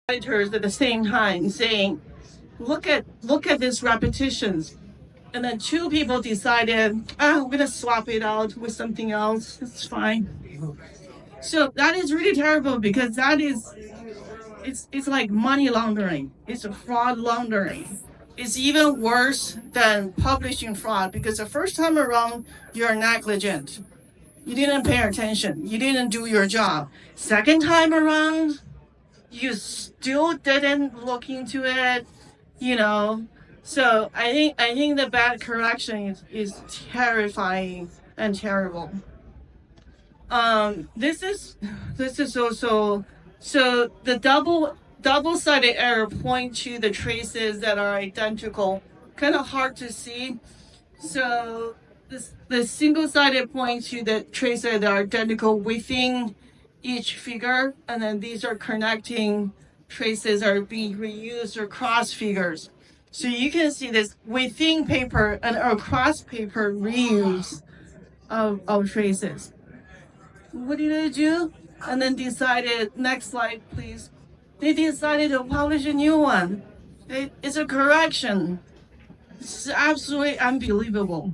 editors at the same time saying, look at these repetitions. And then two people decided, I'm gonna swap it out with something else. It's fine. So that is really terrible because that is it's like money laundering. It's a fraud laundering. It's even worse than publishing fraud because the first time around you're negligent. You didn't pay attention. You didn't do your job. Second time around, you still didn't look into it, you know. So I think the bad correction is terrifying and terrible. This is also so the double-sided error point to the traces that are identical. Kind of hard to see. So the single-sided point to the traces that are identical within each figure, and then these are connecting traces are being reused across figures. So you can see this within paper and across paper reuse of traces. What did they do? And then decided, next slide, please. They decided to publish a new one. It's a correction. It's absolutely unbelievable.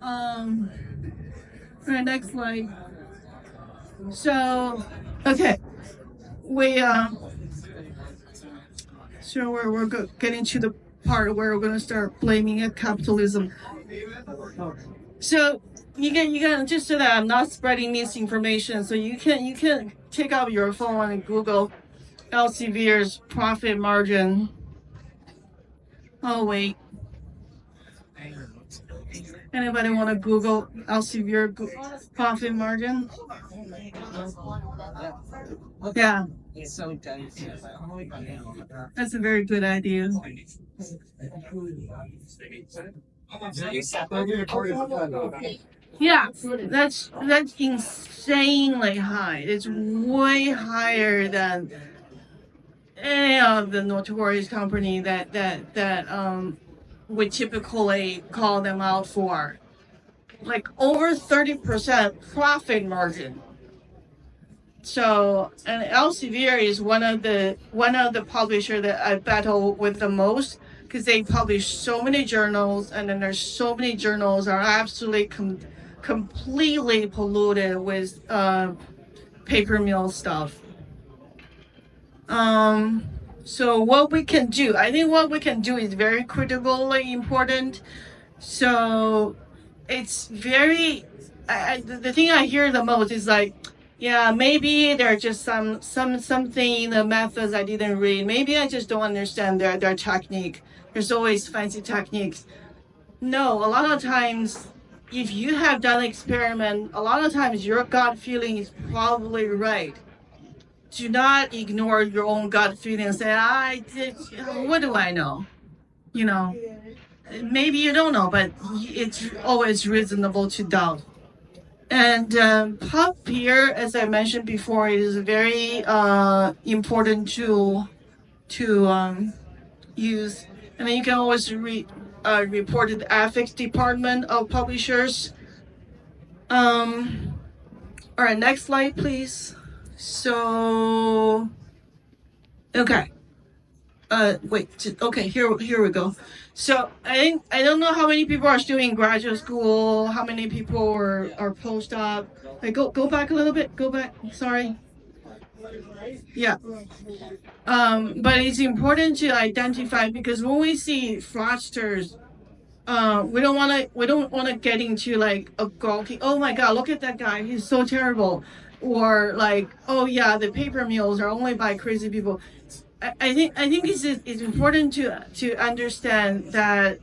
All right, next slide. So, okay, so we're getting to the part where we're going to start blaming capitalism. So you can just so that I'm not spreading misinformation. So you can take out your phone and Google Elsevier's profit margin. Oh wait, anybody want to Google Elsevier profit margin? Yeah, that's a very good idea. Yeah, that's insanely high. It's way higher than any of the notorious company that we typically call them out for. Like over 30% profit margin. So, and Elsevier is one of the publisher that I battle with the most because they publish so many journals, and then there's so many journals are absolutely completely polluted with paper mill stuff. So what we can do, I think what we can do is very critically important. So it's very, the thing I hear the most is like, yeah, maybe there's just something in the methods I didn't read. Maybe I just don't understand their technique. There's always fancy techniques. No, a lot of times, if you have done an experiment, a lot of times your gut feeling is probably right. Do not ignore your own gut feeling and say, what do I know? You know, maybe you don't know, but it's always reasonable to doubt. And pop here, as I mentioned before, is a very important tool to use. And then you can always report to the ethics department of publishers. All right, next slide, please. So, okay. Wait. Okay, here we go. So I don't know how many people are still in graduate school. How many people are post-op? Like, go back a little bit. Go back. Sorry. Yeah. But it's important to identify because when we see fraudsters, we don't want to get into like a gawky. Oh my God, look at that guy. He's so terrible. Or like, oh yeah, the paper mills are only by crazy people. I think it's important to understand that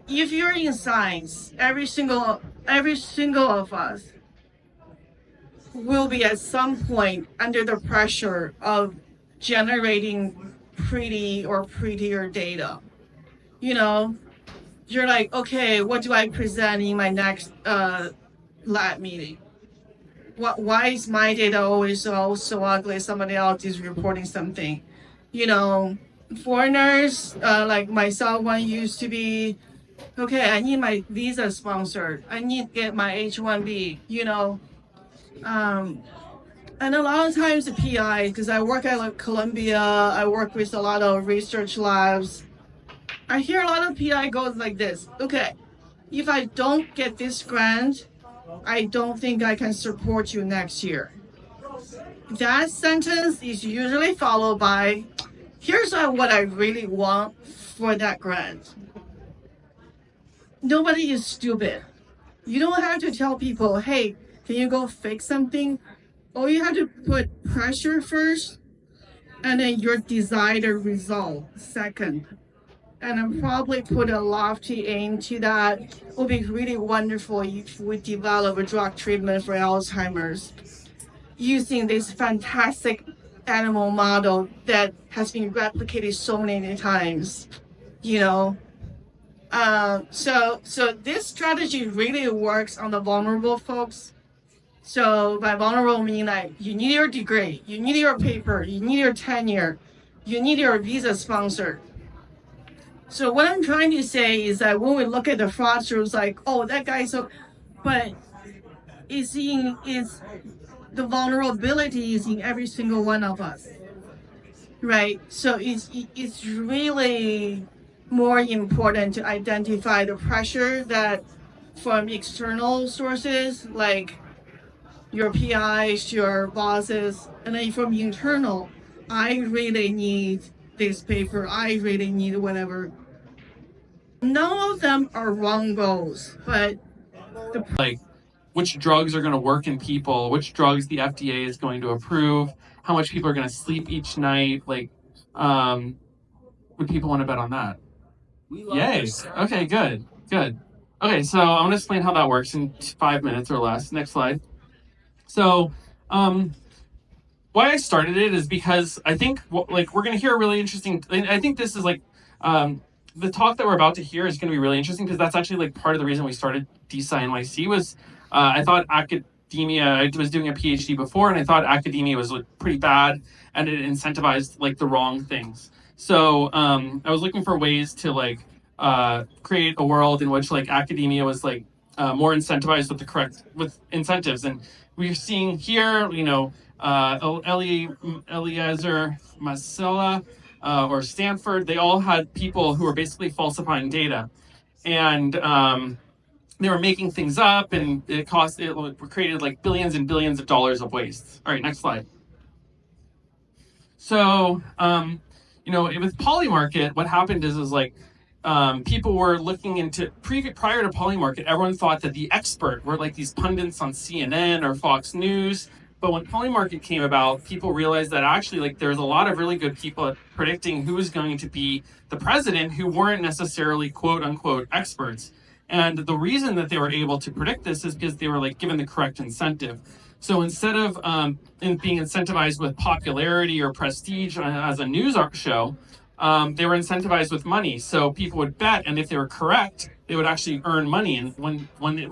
if you're in science, every single of us will be at some point under the pressure of generating pretty or prettier data. You know, you're like, okay, what do I present in my next lab meeting? Why is my data always so ugly? Somebody else is reporting something. You know, foreigners like myself, one used to be, okay, I need my visa sponsored. I need to get my H-1B, you know. And a lot of times the PI, because I work at like Columbia, I work with a lot of research labs. I hear a lot of PI goes like this. Okay, if I don't get this grant, I don't think I can support you next year. That sentence is usually followed by, here's what I really want for that grant. Nobody is stupid. You don't have to tell people, hey, can you go fix something? Or you have to put pressure first and then your desired result second. And then probably put a lofty aim to that. It would be really wonderful if we develop a drug treatment for Alzheimer's using this fantastic animal model that has been replicated so many times, you know. So this strategy really works on the vulnerable folks. So by vulnerable, I mean like you need your degree, you need your paper, you need your tenure, you need your visa sponsor. So what I'm trying to say is that when we look at the fraudsters, like, oh, that guy's so, but is the vulnerability is in every single one of us, right? So it's really more important to identify the pressure that from external sources like your PIs, your bosses, and then from internal, I really need this paper, I really need whatever. None of them are wrong goals, but like which drugs are going to work in people, which drugs the FDA is going to approve, how much people are going to sleep each night. Like, would people want to bet on that? Yay. Okay, good. Okay, so I'm going to explain how that works in 5 minutes or less. Next slide. So, why I started it is because I think like we're going to hear a really interesting. I think this is like the talk that we're about to hear is going to be really interesting because that's actually like part of the reason we started DeSciNYC was I thought academia. I was doing a PhD before, and I thought academia was like, pretty bad, and it incentivized like the wrong things. So I was looking for ways to like create a world in which like academia was like more incentivized with the correct with incentives, and we're seeing here, you know, Eliezer Masliah or Stanford. They all had people who were basically falsifying data, and they were making things up, and it created like billions and billions of dollars of waste. All right, next slide. So, you know, with Polymarket, what happened is like people were looking into prior to Polymarket, everyone thought that the expert were like these pundits on CNN or Fox News. But when Polymarket came about, people realized that actually like there's a lot of really good people at predicting who is going to be the president who weren't necessarily quote unquote experts. And the reason that they were able to predict this is because they were like given the correct incentive. So instead of being incentivized with popularity or prestige as a news show, they were incentivized with money. So people would bet, and if they were correct, they would actually earn money. And when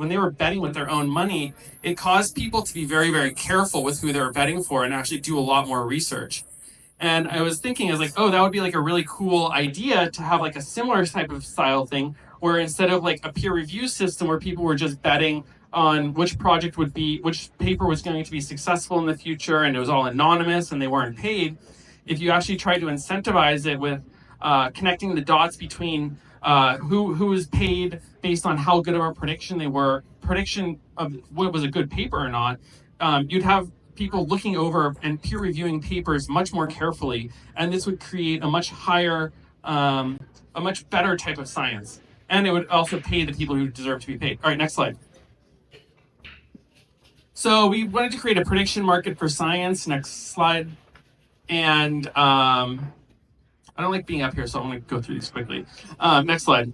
they were betting with their own money, it caused people to be very, very careful with who they were betting for and actually do a lot more research. And I was thinking, I was like, oh, that would be like a really cool idea to have like a similar type of style thing, where instead of like a peer review system where people were just betting on which paper was going to be successful in the future, and it was all anonymous and they weren't paid. If you actually try to incentivize it with connecting the dots between who was paid based on how good of a prediction of what was a good paper or not, you'd have people looking over and peer reviewing papers much more carefully, and this would create a much higher, a much better type of science, and it would also pay the people who deserve to be paid. All right, next slide. So we wanted to create a prediction market for science. Next slide. And I don't like being up here, so I'm going to go through these quickly. Next slide.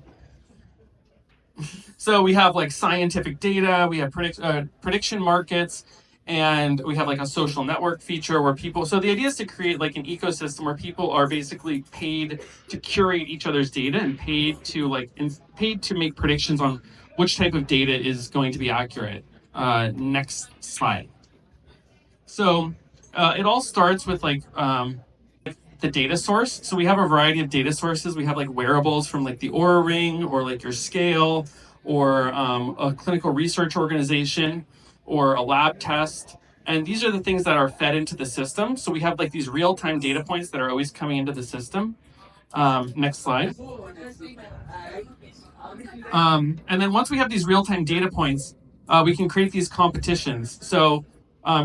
So we have like scientific data, we have prediction markets, and we have like a social network feature where people, so the idea is to create like an ecosystem where people are basically paid to curate each other's data and paid to make predictions on which type of data is going to be accurate. Next slide. So it all starts with like the data source. So we have a variety of data sources. We have like wearables from like the Oura Ring or like your scale or a clinical research organization or a lab test. And these are the things that are fed into the system. So we have like these real-time data points that are always coming into the system. Next slide. And then once we have these real-time data points, we can create these competitions. So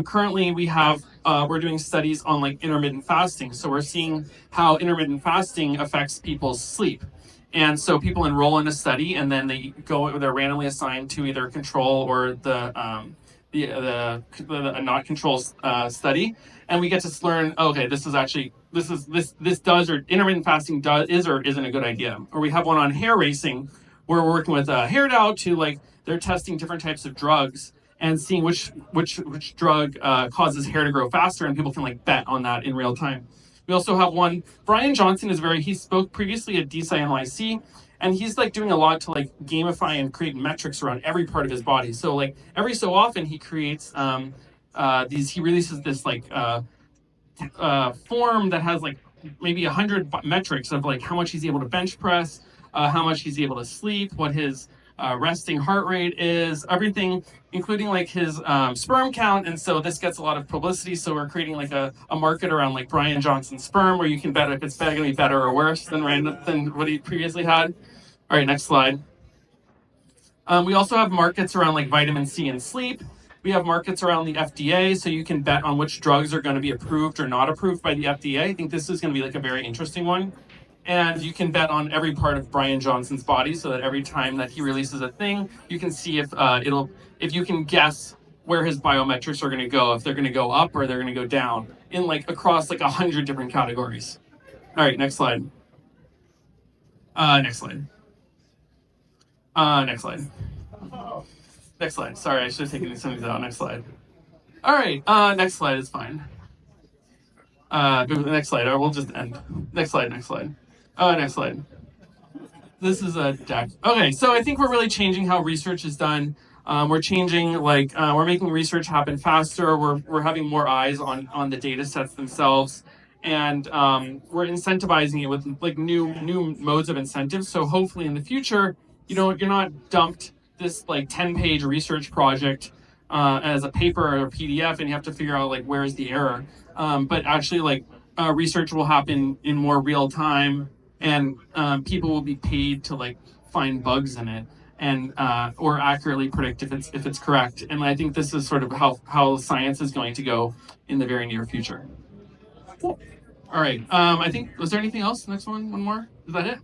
currently we're doing studies on like intermittent fasting. So we're seeing how intermittent fasting affects people's sleep. And so people enroll in a study, and then they're randomly assigned to either control or the not control study, and we get to learn. Okay, this does or intermittent fasting is or isn't a good idea. Or we have one on hair racing, where we're working with Hair Dow to they're testing different types of drugs and seeing which drug causes hair to grow faster, and people can bet on that in real time. We also have one. Brian Johnson he spoke previously at DeSciNYC, and he's doing a lot to gamify and create metrics around every part of his body. So every so often he creates he releases this form that has maybe 100 metrics of how much he's able to bench press, how much he's able to sleep, what his resting heart rate is, everything, including his sperm count. And so this gets a lot of publicity. So we're creating a market around Brian Johnson's sperm, where you can bet if it's going to be better or worse than what he previously had. All right, next slide. We also have markets around vitamin C and sleep. We have markets around the FDA, so you can bet on which drugs are going to be approved or not approved by the FDA. I think this is going to be a very interesting one. And you can bet on every part of Brian Johnson's body, so that every time that he releases a thing, you can see if you can guess where his biometrics are going to go, if they're going to go up or they're going to go down in across 100 different categories. All right, next slide. Next slide. Next slide. Next slide. Sorry, I should have taken some of these out. Next slide. All right. Next slide is fine. Go to the next slide, or we'll just end. Next slide. Next slide. Next slide. This is a deck. Okay, so I think we're really changing how research is done. We're changing, we're making research happen faster. We're having more eyes on the data sets themselves, and we're incentivizing it with new modes of incentives. So hopefully in the future, you're not dumped this 10-page research project as a paper or a PDF, and you have to figure out where is the error. But actually, research will happen in more real time, and people will be paid to find bugs in it and or accurately predict if it's correct. And I think this is sort of how science is going to go in the very near future. Cool. All right. I think, was there anything else? Next one more. Is that it?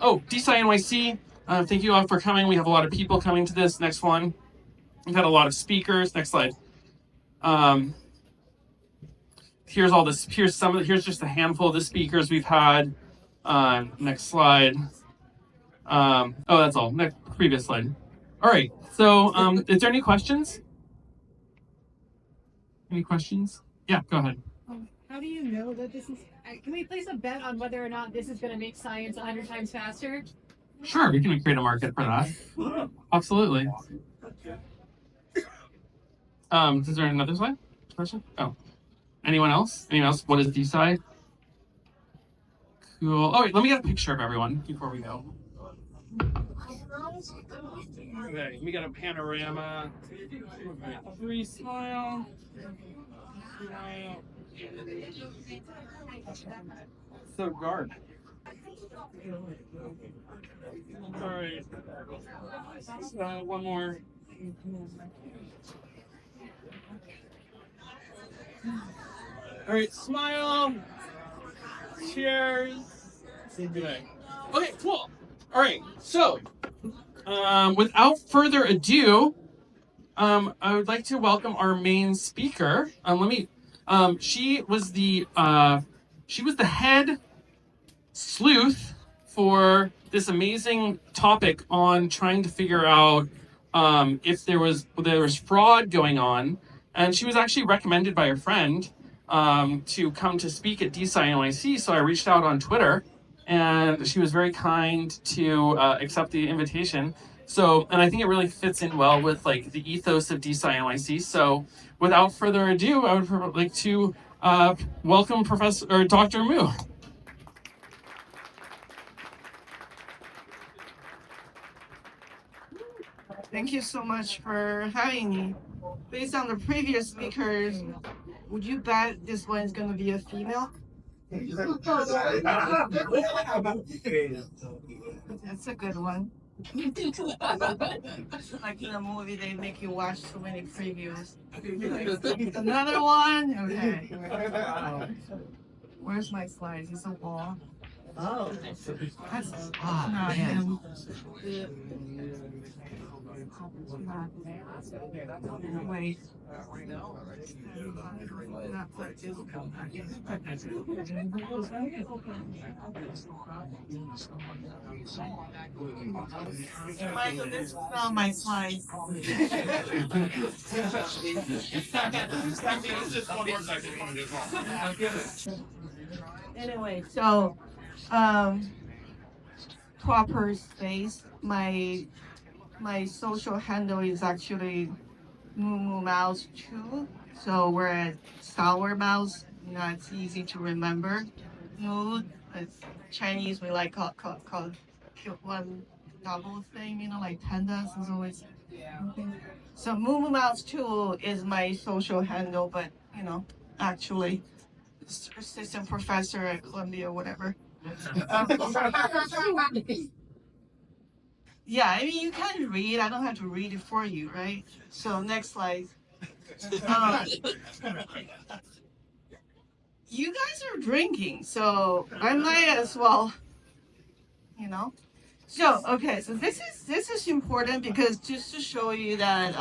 Oh, DeSciNYC. Thank you all for coming. We have a lot of people coming to this. Next one. We've had a lot of speakers. Next slide. Here's all this. Here's just a handful of the speakers we've had. Next slide. Oh, that's all. Next, previous slide. All right. So, is there any questions? Any questions? Yeah, go ahead. How do you know that this is? Can we place a bet on whether or not this is going to make science 100 times faster? Sure, we can create a market for that. Absolutely. Is there another slide? Question? Oh. Anyone else? Anyone else? What is DeSci? Cool. Oh, wait, let me get a picture of everyone before we go. Okay, we got a panorama. 3, smile. Smile. So dark. All right. One more. All right, smile. Cheers. Good night. Okay, cool. All right, so without further ado, I would like to welcome our main speaker. She was the head sleuth for this amazing topic on trying to figure out if there was fraud going on, and she was actually recommended by a friend to come to speak at DeSciNYC. So I reached out on Twitter, and she was very kind to accept the invitation. So, and I think it really fits in well with the ethos of DeSciNYC. So, without further ado, I would like to welcome Dr. Mu. Thank you so much for having me. based on the previous speakers, would you bet this one is going to be a female? That's a good one. Like in a movie, they make you watch so many previews. Another one? Okay. Where's my slides? It's a wall. Oh. That's not him. Wait. Michael, this is not my slides. Anyway, so proper space. My social handle is actually Moo Mouse 2. So we're at Sour Mouse. You know, it's easy to remember. Moo, it's Chinese, we like call one double thing, you know, like pandas is always. So Moo Mouse 2 is my social handle, but you know, actually, assistant professor at Columbia, whatever. Yeah, I mean, you can read. I don't have to read it for you, right? So next slide. You guys are drinking, so I might as well, you know. So okay, so this is important because just to show you that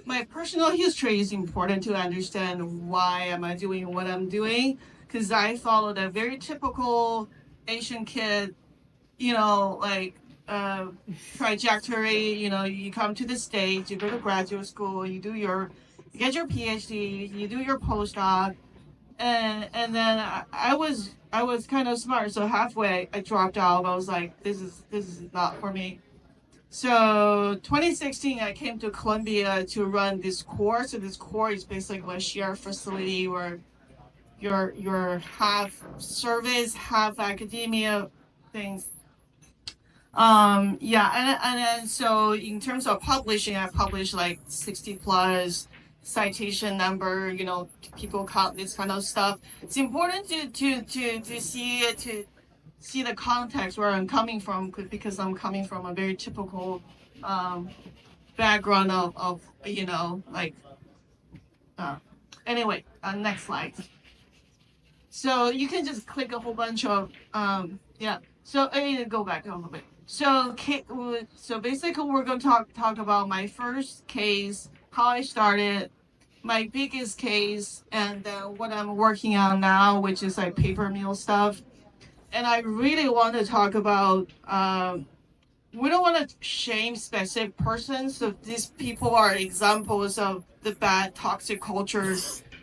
my personal history is important to understand why am I doing what I'm doing, because I followed a very typical Asian kid, you know, like trajectory. You know, you come to the States, you go to graduate school, you get your PhD, you do your postdoc, and then I was kind of smart, so halfway I dropped out. I was like, this is not for me. So 2016, I came to Columbia to run this course. So this course is basically a shared facility where you're half service, half academia things. Yeah, and then so in terms of publishing, I published like 60 plus citation number. You know, people count this kind of stuff. It's important to see the context where I'm coming from, because I'm coming from a very typical background of you know, like anyway, next slide. So you can just click a whole bunch of yeah. So I need to go back a little bit. So basically we're going to talk about my first case, how I started, my biggest case, and what I'm working on now, which is like paper mill stuff. And I really want to talk about, we don't want to shame specific persons. So these people are examples of the bad toxic culture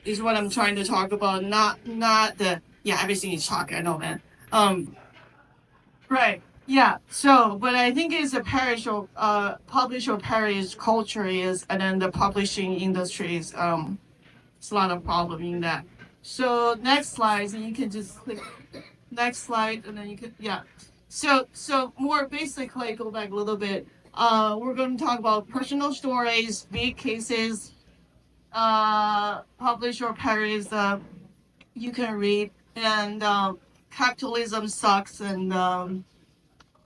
is what I'm trying to talk about. Not the, yeah, everything is talk, I know, man. Right. Yeah. So, but I think it's a parish or publish or perish culture is, and then the publishing industry is, it's a lot of problem in that. So next slide, and you can just click next slide, and then you can, yeah. So more basically, go back a little bit. We're going to talk about personal stories, big cases, publish or perish. You can read, and capitalism sucks, and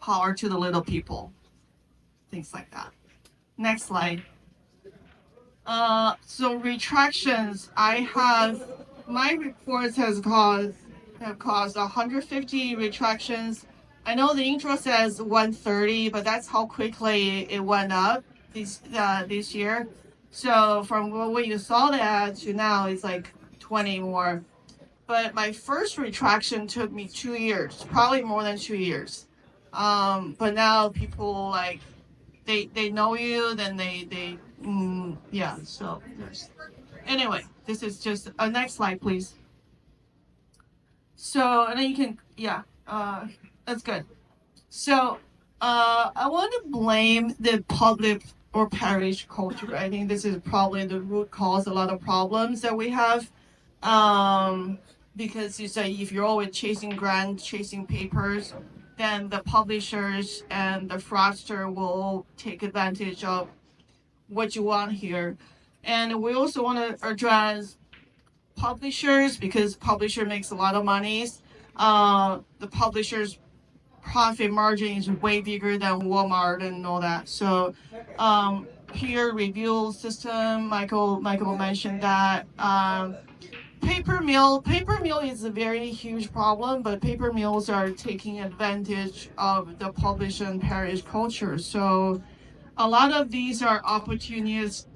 power to the little people, things like that. Next slide. So retractions, my reports have caused 150 retractions. I know the intro says 130, but that's how quickly it went up this year. So from what you saw that to now, it's like 20 more. But my first retraction took me 2 years, probably more than 2 years. But now people like they know you, then they yeah. So anyway, this is just next slide, please. So and then you can that's good. So I want to blame the public or parish culture. I think this is probably the root cause a lot of problems that we have. Because you say if you're always chasing grants, chasing papers, then the publishers and the fraudster will take advantage of what you want here. And we also want to address publishers, because publisher makes a lot of money. The publishers profit margin is way bigger than Walmart and all that. So peer review system, Michael mentioned that. Paper mill is a very huge problem, but paper mills are taking advantage of the publish and perish culture. So a lot of these are opportunities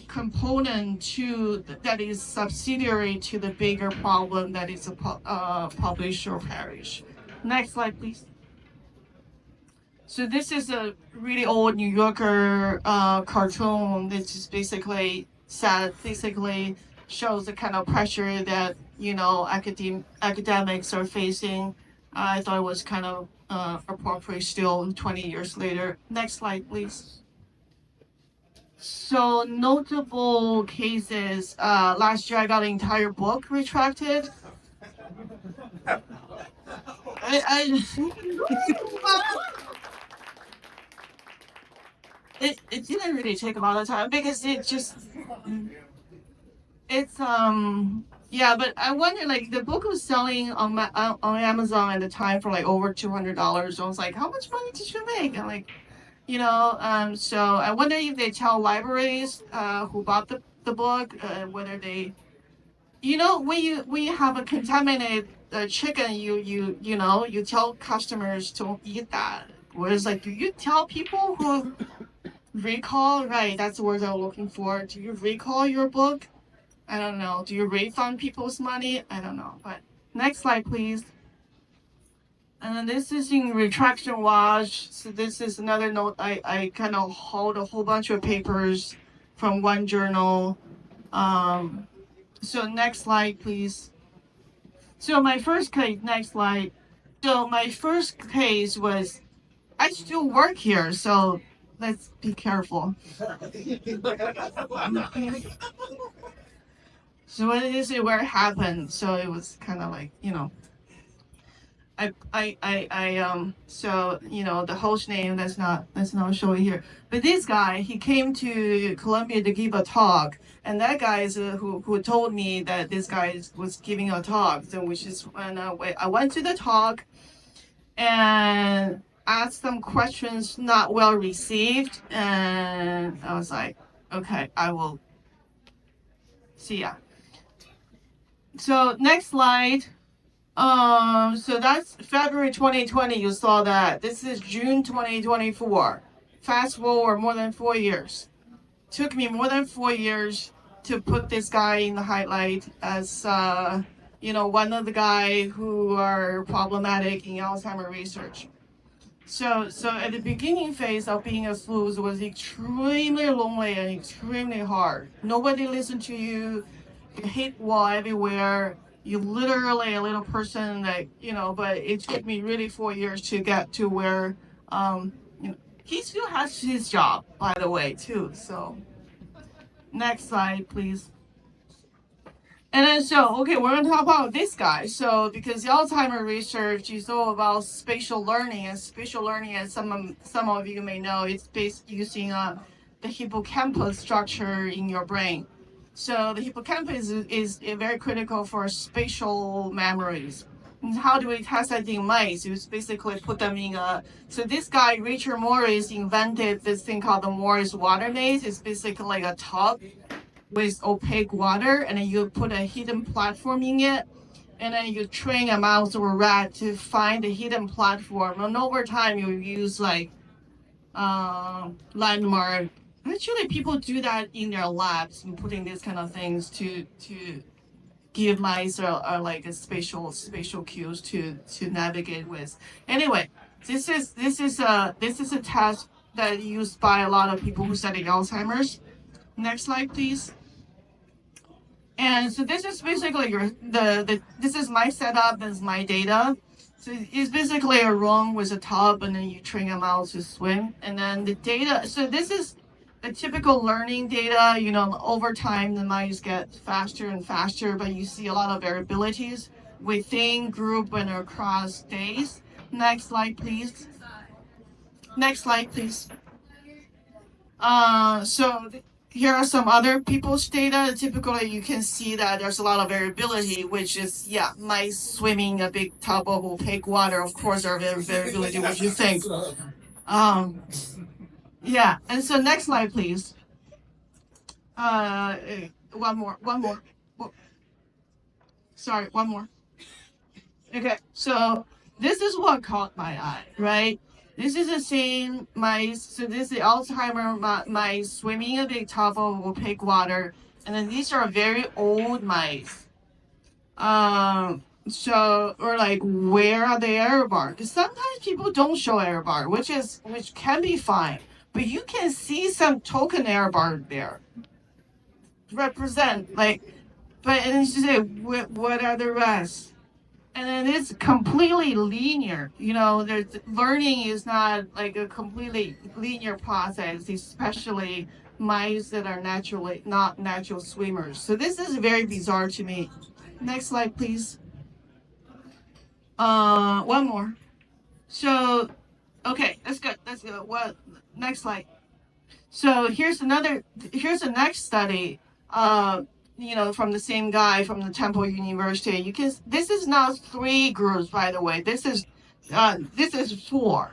component to that is subsidiary to the bigger problem that is a publish or perish. Next slide, please. So this is a really old New Yorker cartoon. This is basically shows the kind of pressure that academics are facing. I thought it was kind of appropriate still 20 years later. Next slide, please. So notable cases. Last year I got the entire book retracted. I it didn't really take a lot of time because it's yeah, but I wonder, like, the book was selling on Amazon at the time for like over $200. So I was like, how much money did you make? And like, so I wonder if they tell libraries who bought the book whether they, when you have a contaminated chicken, you tell customers to eat that. Whereas, like, do you tell people who recall? Right, that's the word I'm looking for. Do you recall your book? I don't know. Do you refund people's money? I don't know. But next slide, please. And then this is in retraction watch. So this is another note. I kind of hold a whole bunch of papers from one journal. So next slide, please. So my first case, next slide. So my first case was, I still work here, so let's be careful. So what is it where it happened? So it was kind of like, so the host name, let's not show it here. But this guy, he came to Columbia to give a talk, and that guy is who told me that this guy was giving a talk. So which is when I went to the talk and asked some questions not well received, and I was like, okay, I will see ya. So next slide. So that's February 2020. You saw that. This is June 2024. Fast forward more than 4 years. Took me more than 4 years to put this guy in the highlight as one of the guys who are problematic in Alzheimer research. So at the beginning phase of being a sleuth was extremely lonely and extremely hard. Nobody listened to you. You hit wall everywhere. You literally a little person that, but it took me really 4 years to get to where, he still has his job, by the way, too. So next slide, please. And then we're going to talk about this guy. So because the Alzheimer research is all about spatial learning, and spatial learning, as some of you may know, it's based using the hippocampus structure in your brain. So the hippocampus is very critical for spatial memories. And how do we test that in mice? You basically put them in so this guy, Richard Morris, invented this thing called the Morris water maze. It's basically like a tub with opaque water, and then you put a hidden platform in it, and then you train a mouse or a rat to find the hidden platform. And over time, you use like landmark. Actually, people do that in their labs and putting these kind of things to give mice or like a spatial cues to navigate with. Anyway, this is a test that used by a lot of people who study Alzheimer's. Next slide, please. And so this is basically this is my setup. This is my data. So it's basically a room with a tub, and then you train a mouse to swim. And then the data. So this is a typical learning data. Over time the mice get faster and faster, but you see a lot of variabilities within group and across days. Next slide, please. Next slide, please. Here are some other people's data. Typically, you can see that there's a lot of variability, which is, mice swimming a big tub of opaque water. Of course, there are variability, what you think. And so next slide, please. One more. Sorry, one more. Okay, so this is what caught my eye, right? This is the same mice. So this is the Alzheimer mice swimming in a big tub of opaque water, and then these are very old mice. Or like, where are the error bar? Because sometimes people don't show error bar, which can be fine, but you can see some token error bar there. Represent but and you say what are the rest? And then it's completely linear. Learning is not like a completely linear process, especially mice that are not natural swimmers. So this is very bizarre to me. Next slide, please. One more. So, okay, that's good. What? Next slide. So here's the next study. From the same guy from the Temple University. This is not 3 groups, by the way. This is 4,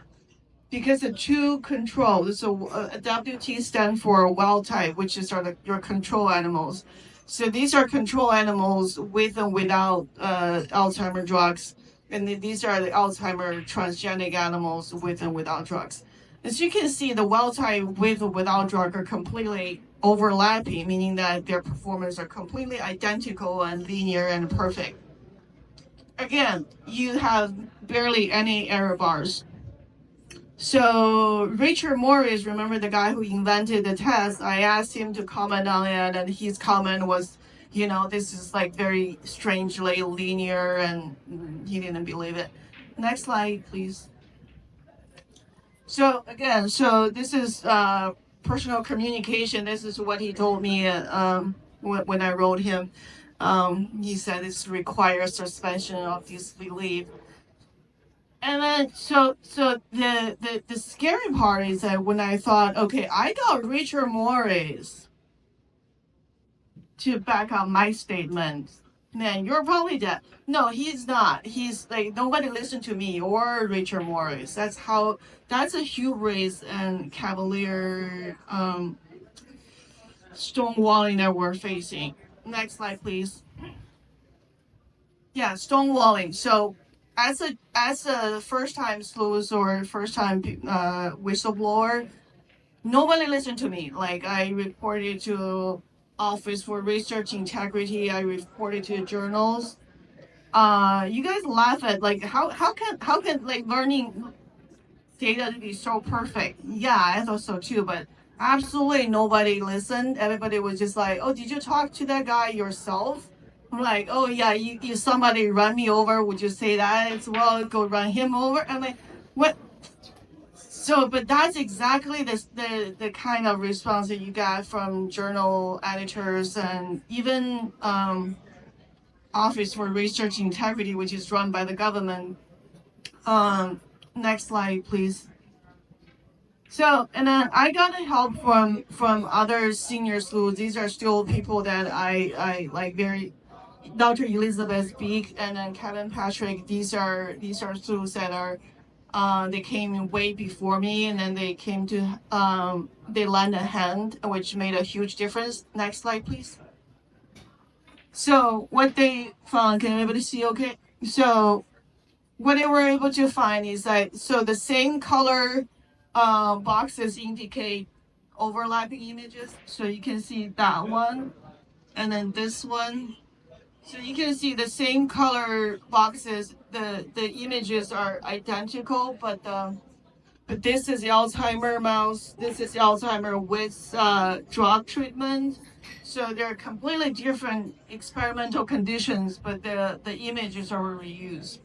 because the 2 control. So WT stands for wild type, which is your control animals. So these are control animals with and without Alzheimer drugs, and these are the Alzheimer transgenic animals with and without drugs. As you can see, the wild type with or without drug are completely overlapping, meaning that their performance are completely identical and linear and perfect. Again, you have barely any error bars. So Richard Morris, remember the guy who invented the test, I asked him to comment on it, and his comment was, this is like very strangely linear, and he didn't believe it. Next slide, please. So again, this is personal communication. This is what he told me when I wrote him. He said this requires suspension of disbelief. And then so the scary part is that when I thought, okay, I got Richard Morris to back up my statement, man, you're probably dead. No, he's not. He's like, nobody listened to me or Richard Morris. That's a hubris and cavalier stonewalling that we're facing. Next slide, please. Yeah, stonewalling. So as a first-time sleuth or first-time whistleblower, nobody listened to me. Like, I reported to Office for Research Integrity. I reported to journals. You guys laugh at like how can like learning data be so perfect? Yeah, I thought so too, but absolutely nobody listened. Everybody was just like, oh, did you talk to that guy yourself? I'm like, oh yeah, you somebody run me over, would you say that as well? Go run him over? I'm like, what? So, but that's exactly the kind of response that you got from journal editors and even Office for Research Integrity, which is run by the government. Next slide, please. So, and then I got help from other senior sleuths. These are still people that I like very. Dr. Elizabeth Beek and then Kevin Patrick. These are sleuths that are. They came in way before me, and then they came to they lent a hand, which made a huge difference. Next slide, please. So what they found, can everybody see okay? So what they were able to find is that, so the same color boxes indicate overlapping images. So you can see that one, and then this one. So you can see the same color boxes, the images are identical, but this is the Alzheimer mouse, this is the Alzheimer with drug treatment. So they're completely different experimental conditions, but the images are reused.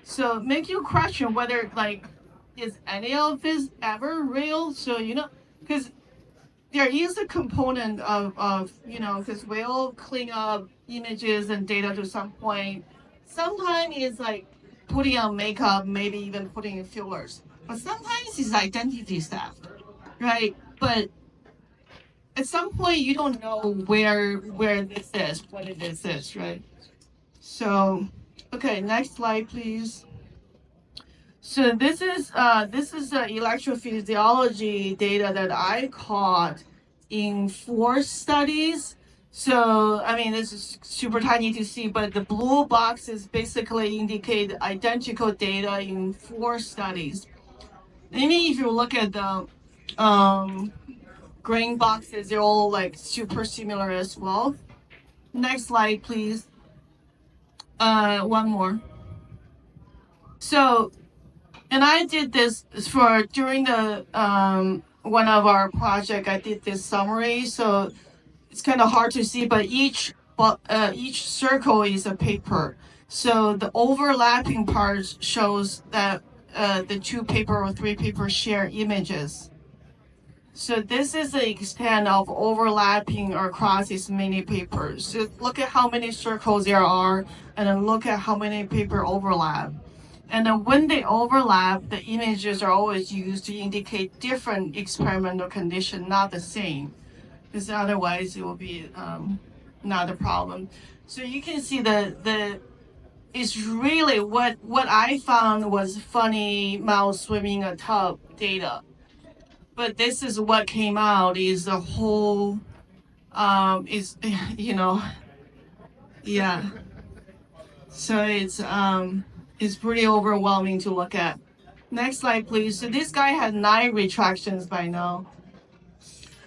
So make you question whether like, is any of this ever real? So, because there is a component of because we all clean up images and data to some point. Sometimes it's like putting on makeup, maybe even putting in fillers. But sometimes it's identity theft, right? But at some point you don't know where this is, what this is, right? So, okay, next slide, please. So this is the electrophysiology data that I caught in 4 studies. So I mean, this is super tiny to see, but the blue boxes basically indicate identical data in 4 studies. Maybe if you look at the green boxes, they're all like super similar as well. Next slide, please. One more. So, and I did this for during the one of our project. I did this summary, so it's kind of hard to see, but each circle is a paper. So the overlapping part shows that the 2 paper or 3 papers share images. So this is the extent of overlapping across these many papers. So look at how many circles there are, and then look at how many paper overlap. And then when they overlap, the images are always used to indicate different experimental condition, not the same, because otherwise it will be not a problem. So you can see it's really what I found was funny mouse swimming a tub data. But this is what came out is the whole is yeah. So it's pretty overwhelming to look at. Next slide, please. So this guy had 9 retractions by now.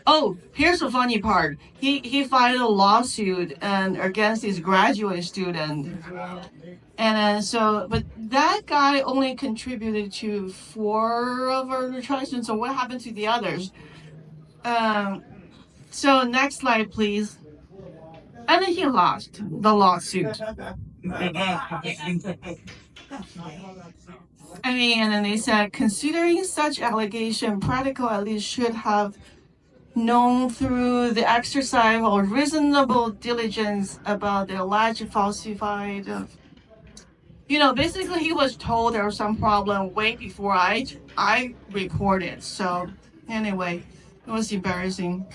Oh, here's the funny part. He filed a lawsuit and against his graduate student. And then but that guy only contributed to 4 of our retractions. So what happened to the others? So next slide, please. And then he lost the lawsuit. I mean, and then they said, considering such allegation, practical at least should have known through the exercise of reasonable diligence about the alleged falsified. Basically, he was told there was some problem way before I reported. So anyway, it was embarrassing.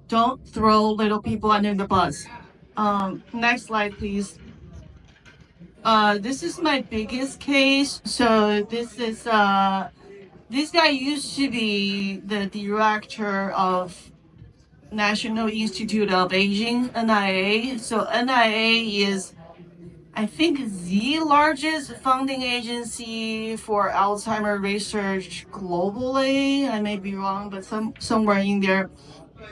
Don't throw little people under the bus. Next slide, please. This is my biggest case. So this guy used to be the director of National Institute of Aging, NIA. So NIA is, I think, the largest funding agency for Alzheimer research globally. I may be wrong, but somewhere in there.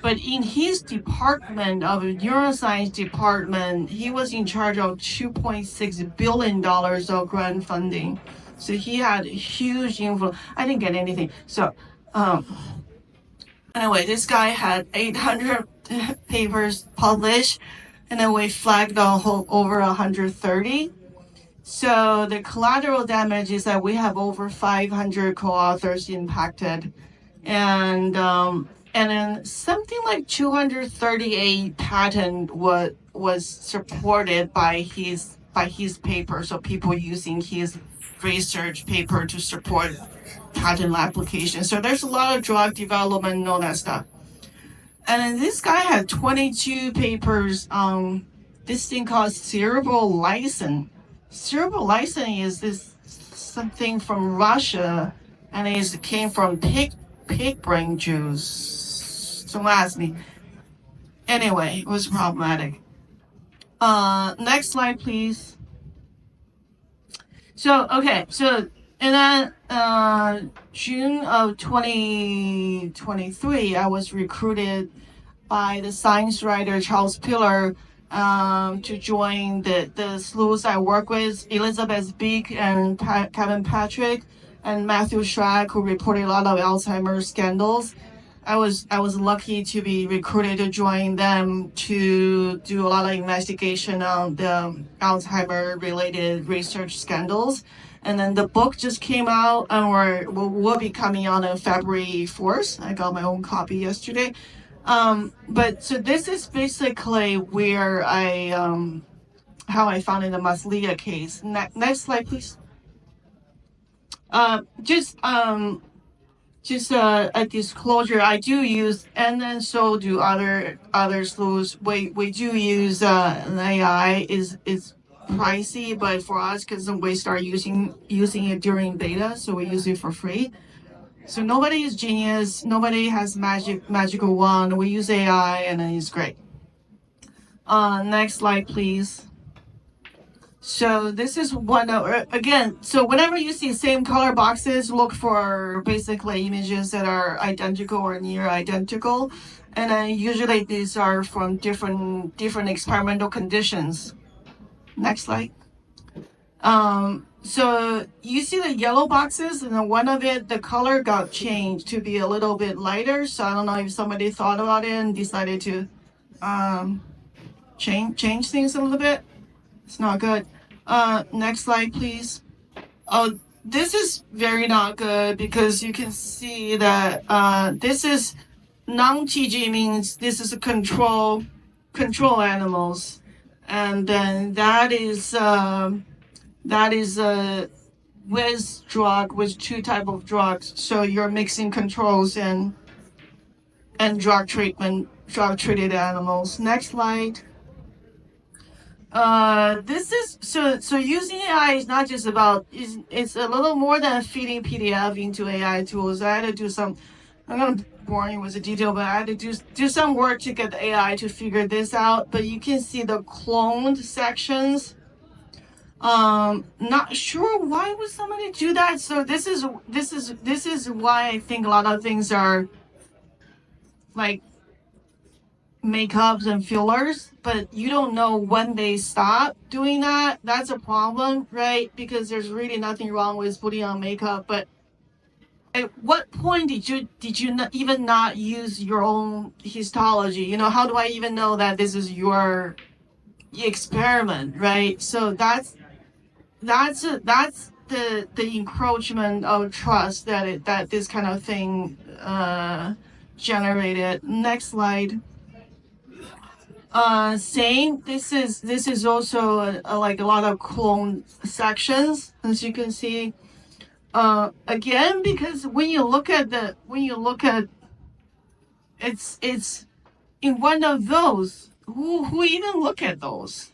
But in his department of neuroscience department, he was in charge of $2.6 billion of grant funding. So he had huge influence. I didn't get anything. So anyway, this guy had 800 papers published, and then we flagged over 130. So the collateral damage is that we have over 500 co-authors impacted, and then something like 238 patent was supported by his paper. So people using his research paper to support patent application. So there's a lot of drug development and all that stuff. And then this guy had 22 papers on this thing called cerebral lysin. Cerebral lysin is this something from Russia, and it came from pig brain juice. Someone asked me. Anyway, it was problematic. Next slide, please. So, okay, so in June of 2023, I was recruited by the science writer Charles Pillar to join the sleuths I work with, Elizabeth Beek and Kevin Patrick and Matthew Schrack, who reported a lot of Alzheimer's scandals. I was lucky to be recruited to join them to do a lot of investigation on the Alzheimer-related research scandals. And then the book just came out, and will be coming out on February 4th. I got my own copy yesterday. But so this is basically where how I found in the Masliah case. Next slide, please. just a disclosure. I do use, and then so do other sleuths. We do use an AI. Is pricey, but for us, because we start using it during beta, so we use it for free. So nobody is genius. Nobody has magical wand. We use AI, and it's great. Next slide, please. So this is one again. So whenever you see same color boxes, look for basically images that are identical or near identical, and then usually these are from different experimental conditions. Next slide. So you see the yellow boxes, and then one of it, the color got changed to be a little bit lighter. So I don't know if somebody thought about it and decided to change things a little bit. It's not good. Next slide, please. Oh, this is very not good because you can see that this is non-TG means this is a control animals, and then that is with two type of drugs. So you're mixing controls and drug treated animals. Next slide. This is so using AI is not just about it's a little more than feeding PDF into AI tools. I had to do some. I'm gonna bore you with the detail, but I had to do some work to get the AI to figure this out. But you can see the cloned sections. Not sure why would somebody do that. So this is why I think a lot of things are like makeups and fillers, but you don't know when they stop doing that. That's a problem, right? Because there's really nothing wrong with putting on makeup, but at what point did you not even not use your own histology? You know, how do I even know that this is your experiment, right? So that's the encroachment of trust that this kind of thing generated. Next slide. Same. This is also like a lot of clone sections, as you can see. Again, because when you look at it's in one of those. Who even look at those?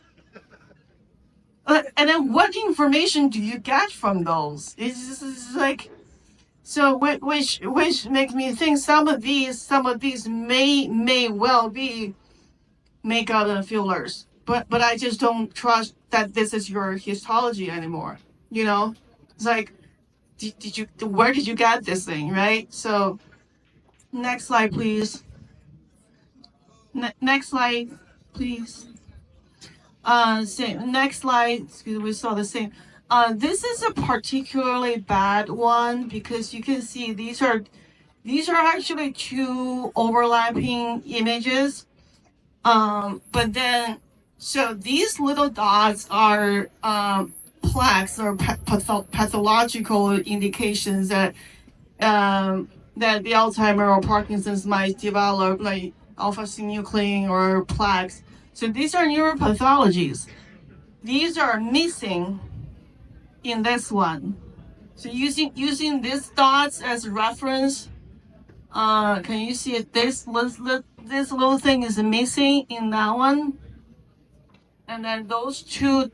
And then what information do you get from those? It's like, so which makes me think some of these may well be makeup and fillers, but I just don't trust that this is your histology anymore. You know, it's like, where did you get this thing, right? So next slide, please. Next slide, please. Same. Next slide. Excuse me, we saw the same. This is a particularly bad one because you can see these are actually two overlapping images. But then, so these little dots are plaques or pathological indications that the Alzheimer or Parkinson's might develop, like alpha-synuclein or plaques. So these are neuropathologies. These are missing in this one. So using these dots as reference, can you see it? This little thing is missing in that one, and then those two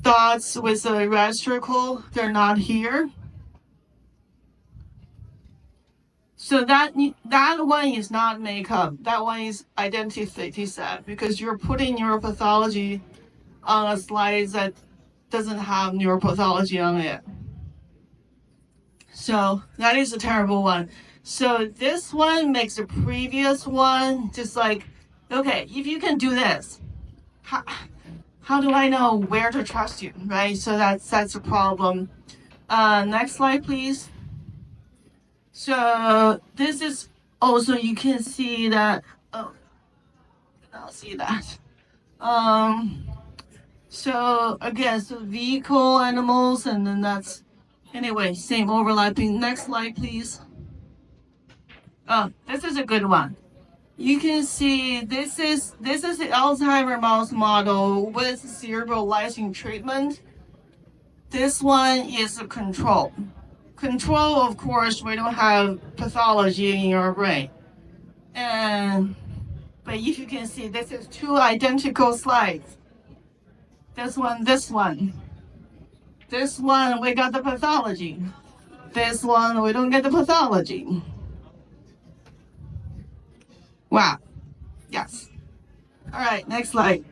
dots with a red circle, they're not here. So that one is not makeup. That one is identity set because you're putting neuropathology on a slide that doesn't have neuropathology on it. So that is a terrible one. So this one makes the previous one just like, okay, if you can do this, how do I know where to trust you, right? So that's a problem. Next slide, please. So this is also, you can see that, oh, I'll see that. So again, so vehicle animals, and then that's, anyway, same overlapping. Next slide, please. Oh, this is a good one. You can see this is the Alzheimer mouse model with cerebral lysine treatment. This one is a control control, of course, we don't have pathology in your brain. But if you can see, this is two identical slides. This one, this one. This one, we got the pathology. This one, we don't get the pathology. Wow. Yes. All right, next slide.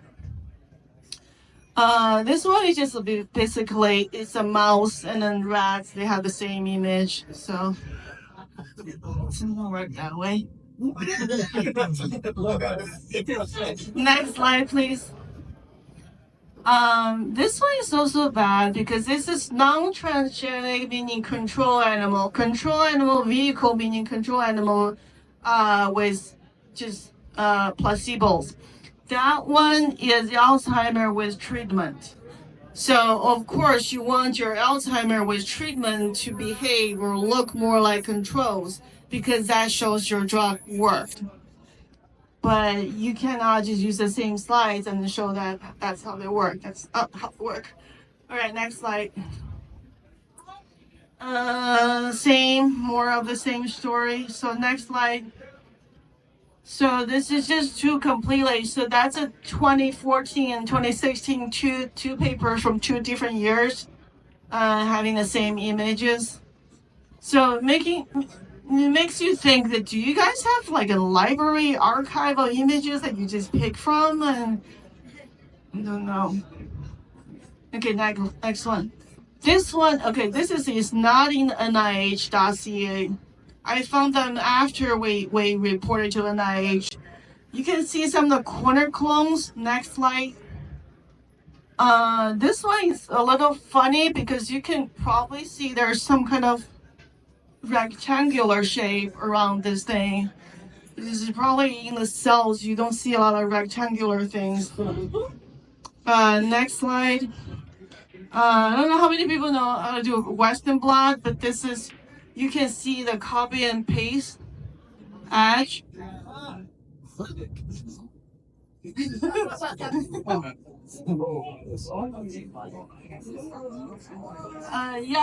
This one is just basically, it's a mouse and then rats. They have the same image, so it doesn't work that way. Next slide, please. This one is also bad because this is non-transgenic, meaning control animal. Control animal vehicle, meaning control animal with just placebos. That one is Alzheimer with treatment. So, of course, you want your Alzheimer with treatment to behave or look more like controls because that shows your drug worked. But you cannot just use the same slides and show that that's how they work. That's not how they work. All right, next slide. More of the same story. So next slide. So this is just two completely. So that's a 2014 and 2016 two papers from 2 different years, having the same images. So it makes you think that, do you guys have like a library archive of images that you just pick from? And I don't know. Okay, next one. This one, okay, this is not in NIH dossier. I found them after we reported to NIH. You can see some of the corner clones. Next slide. This one is a little funny because you can probably see there's some kind of rectangular shape around this thing. This is probably in the cells. You don't see a lot of rectangular things. Next slide. I don't know how many people know how to do Western blot, but this is, you can see the copy and paste edge. Yeah,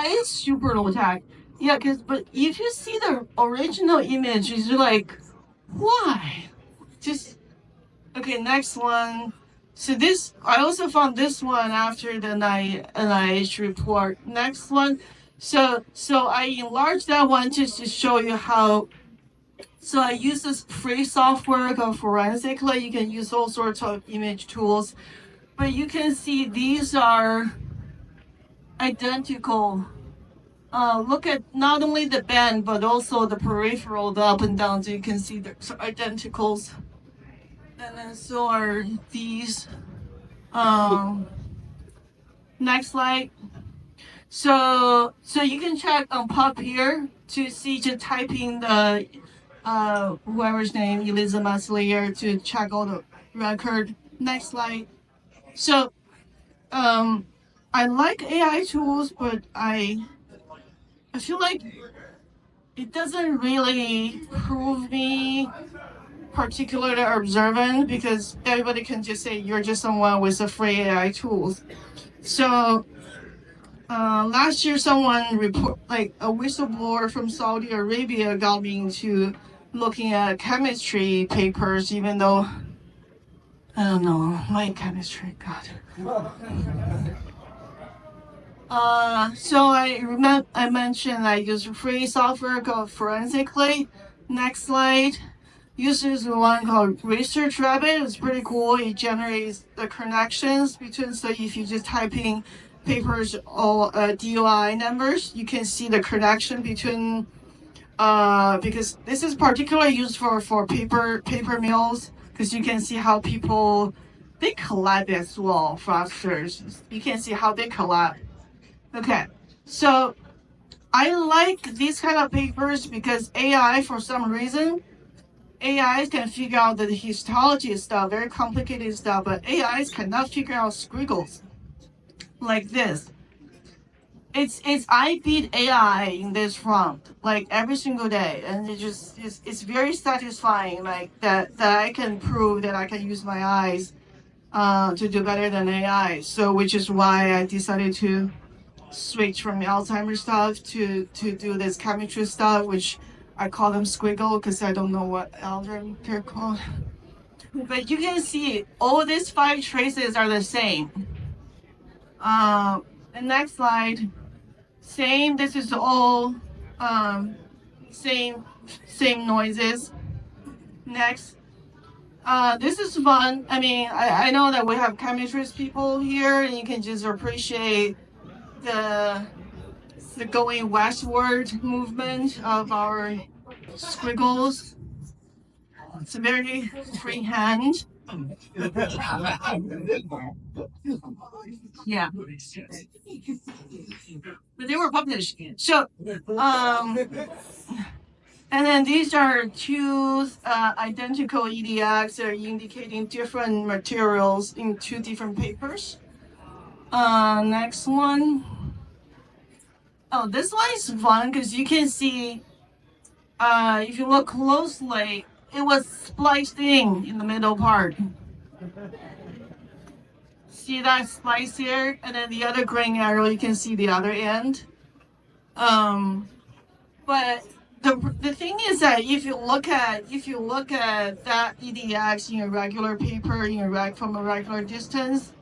it's super low tech. Yeah, but if you see the original image, it's like, why? Just, okay, next one. So I also found this one after the NIH report. Next one. So I enlarged that one just to show you how. So I use this free software called Forensically. You can use all sorts of image tools, but you can see these are identical. Look at not only the band, but also the peripheral, the up and down. So you can see they're identicals. And then so are these. Next slide. So you can check on pop here to see, just type in the whoever's name, Eliezer Masliah, to check all the record. Next slide. So I like AI tools, but I feel like it doesn't really prove me particularly observant because everybody can just say you're just someone with a free AI tools. So last year someone like a whistleblower from Saudi Arabia got me into looking at chemistry papers, even though I don't know my chemistry, God. So I mentioned I use free software called Forensically. Next slide. Uses one called Research Rabbit. It's pretty cool. It generates the connections between. So if you just type in papers or DOI numbers, you can see the connection between. Because this is particularly used for paper mills, because you can see how they collab as well. Fraudsters, you can see how they collab. Okay, so I like these kind of papers because AI, for some reason, AIs can figure out the histology stuff, very complicated stuff, but AIs cannot figure out squiggles like this. I beat AI in this front like every single day, and it's very satisfying, like that I can prove that I can use my eyes to do better than AI. So which is why I decided to switch from Alzheimer stuff to do this chemistry stuff, which I call them squiggle because I don't know what elder they're called. But you can see all these 5 traces are the same. The next slide, same. This is all same noises. Next. This is fun. I mean, I know that we have chemistry people here, and you can just appreciate the going westward movement of our squiggles. It's a very freehand. Yeah. But they were published. So, and then these are 2 identical EDX that are indicating different materials in 2 different papers. Next one. Oh, this one is fun because you can see, if you look closely, it was spliced in the middle part. See that splice here? And then the other green arrow, you can see the other end. But the thing is that if you look at that EDX in a regular paper from a regular distance,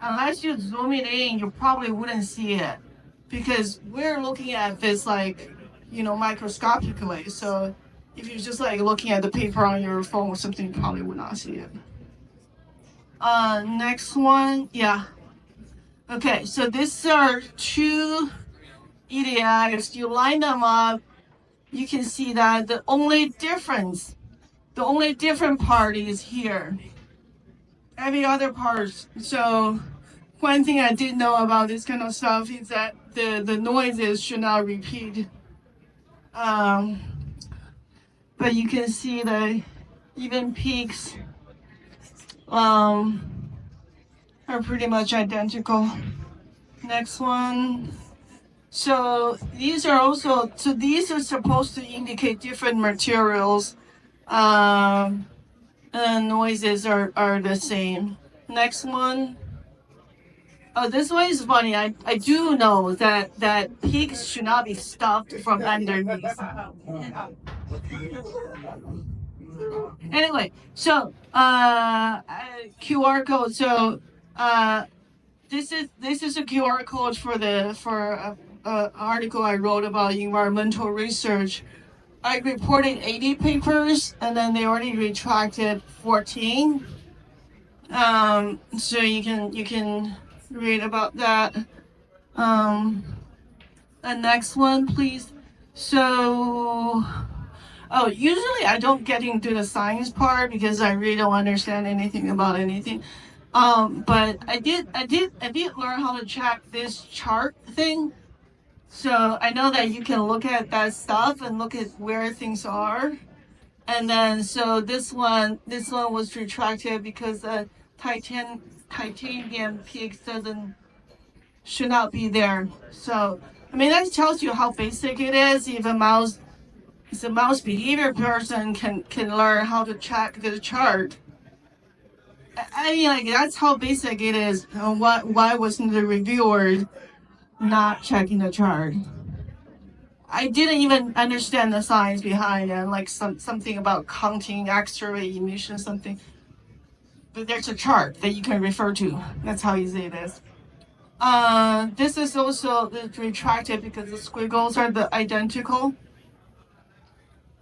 unless you zoom it in, you probably wouldn't see it because we're looking at this microscopically. So if you're just looking at the paper on your phone or something, you probably would not see it. Next one, yeah. Okay, so these are 2 EDX. You line them up. You can see that the only different part is here. Every other part. So one thing I did know about this kind of stuff is that the noises should not repeat. But you can see that even peaks are pretty much identical. Next one. So these are supposed to indicate different materials, and noises are the same. Next one. Oh, this one is funny. I do know that peaks should not be stuffed from underneath. Anyway, so QR code. So this is a QR code for article I wrote about environmental research. I reported 80 papers, and then they already retracted 14. So you can read about that. The next one, please. So, usually I don't get into the science part because I really don't understand anything about anything. But I did learn how to check this chart thing. So I know that you can look at that stuff and look at where things are. And then, so this one was retracted because the titanium peaks should not be there. So, I mean, that tells you how basic it is. If a mouse behavior person can learn how to check the chart. I mean, that's how basic it is. Why wasn't the reviewer not checking the chart? I didn't even understand the science behind it, something about counting X-ray emission, something. But there's a chart that you can refer to. That's how easy it is. This is also retracted because the squiggles are identical.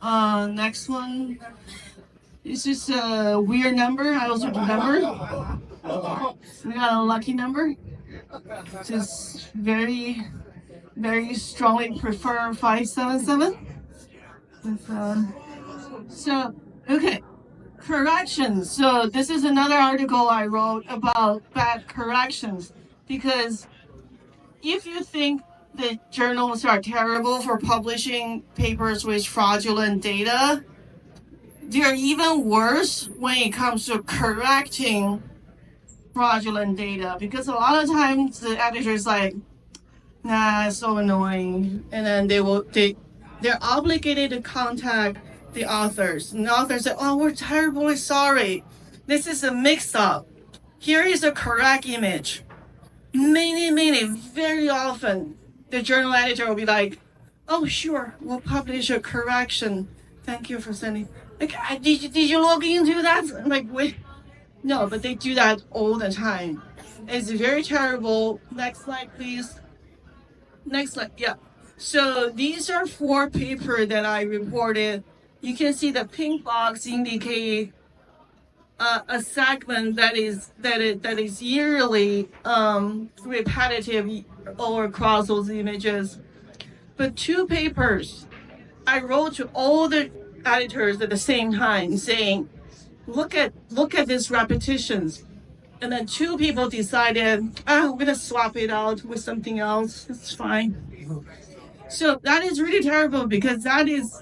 Next one. This is a weird number. I also remember. We got a lucky number. Just very, very strongly prefer 577. So, okay. Corrections. So this is another article I wrote about bad corrections, because if you think the journals are terrible for publishing papers with fraudulent data, they're even worse when it comes to correcting fraudulent data, because a lot of times the editor's like, nah, it's so annoying, and then they're obligated to contact the authors, and the authors say, oh, we're terribly sorry, this is a mix-up, here is a correct image. very often, the journal editor will be like, "Oh, sure, we'll publish a correction. Thank you for sending." Like, did you look into that? I'm like, wait, no, but they do that all the time. It's very terrible. Next slide, please. Next slide. Yeah. So these are 4 papers that I reported. You can see the pink box indicate a segment that is yearly repetitive all across those images. But 2 papers, I wrote to all the editors at the same time saying, look at these repetitions. And then 2 people decided, I'm gonna swap it out with something else. It's fine. So that is really terrible because that is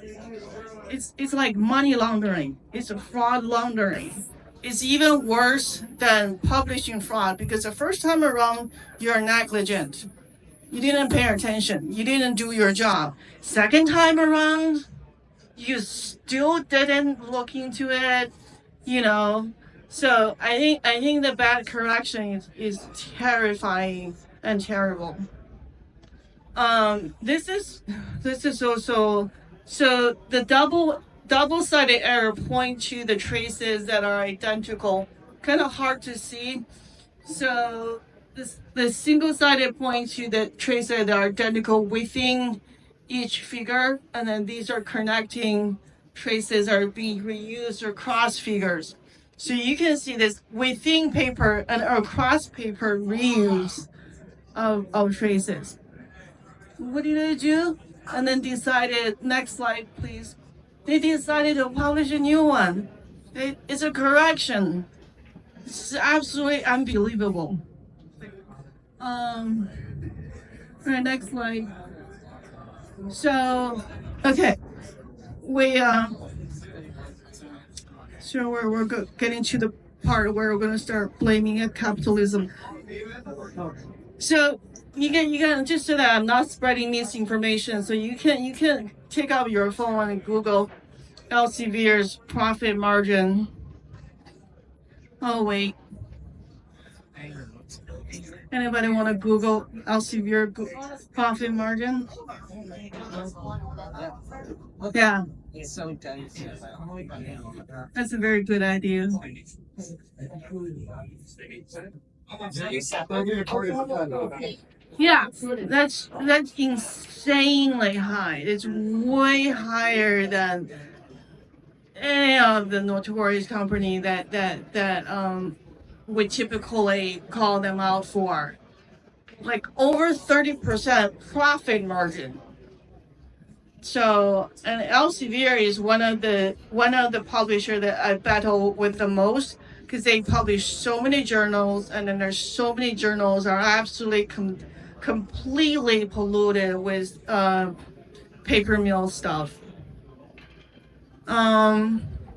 it's like money laundering. It's a fraud laundering. It's even worse than publishing fraud because the first time around you're negligent. You didn't pay attention. You didn't do your job. Second time around, you still didn't look into it, you know. So I think the bad correction is terrifying and terrible. This is also so the double-sided error point to the traces that are identical. Kind of hard to see. So the single-sided point to the traces that are identical within each figure, and then these are connecting traces are being reused across figures. So you can see this within paper and across paper reuse of traces. What did they do? And then decided, next slide, please. They decided to publish a new one. It's a correction. It's absolutely unbelievable. All right, next slide. So, okay, so we're getting to the part where we're going to start blaming capitalism. So you can just so that I'm not spreading misinformation. So you can take out your phone and Google Elsevier's profit margin. Oh wait, anybody want to Google Elsevier profit margin? Yeah, that's a very good idea. Yeah, that's insanely high. It's way higher than any of the notorious company that we typically call them out for. Like over 30% profit margin. So, and Elsevier is one of the publisher that I battle with the most because they publish so many journals, and then there's so many journals are absolutely completely polluted with paper mill stuff.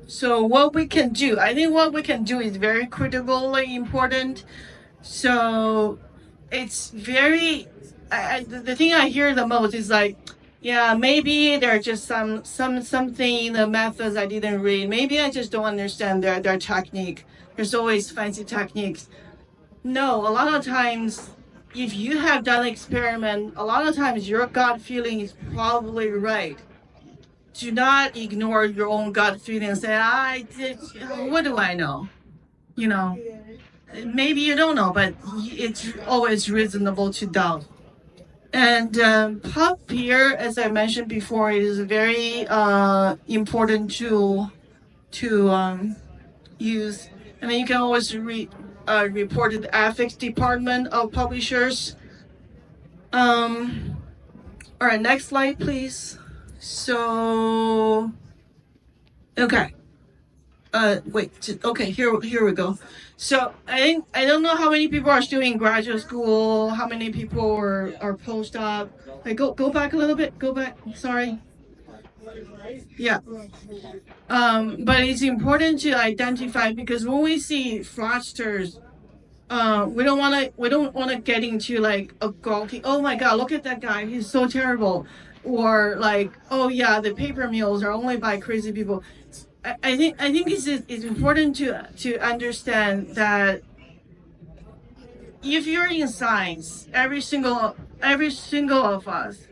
So what we can do, I think what we can do is very critically important. So it's very, the thing I hear the most is like, yeah, maybe there's just something in the methods I didn't read. Maybe I just don't understand their technique. There's always fancy techniques. No, a lot of times, if you have done an experiment, a lot of times your gut feeling is probably right. Do not ignore your own gut feeling and say, what do I know? You know, maybe you don't know, but it's always reasonable to doubt. And pub here, as I mentioned before, is a very important tool to use. And then you can always report to the ethics department of publishers. All right, next slide, please. So, okay. Wait. Okay, here we go. So I don't know how many people are still in graduate school. How many people are post-op? Like, go back a little bit. Go back. Sorry. Yeah. But it's important to identify because when we see fraudsters, we don't want to get into like a gawking. Oh my God, look at that guy. He's so terrible. Or like, oh yeah, the paper mills are only by crazy people. I think it's important to understand that if you're in science, every single of us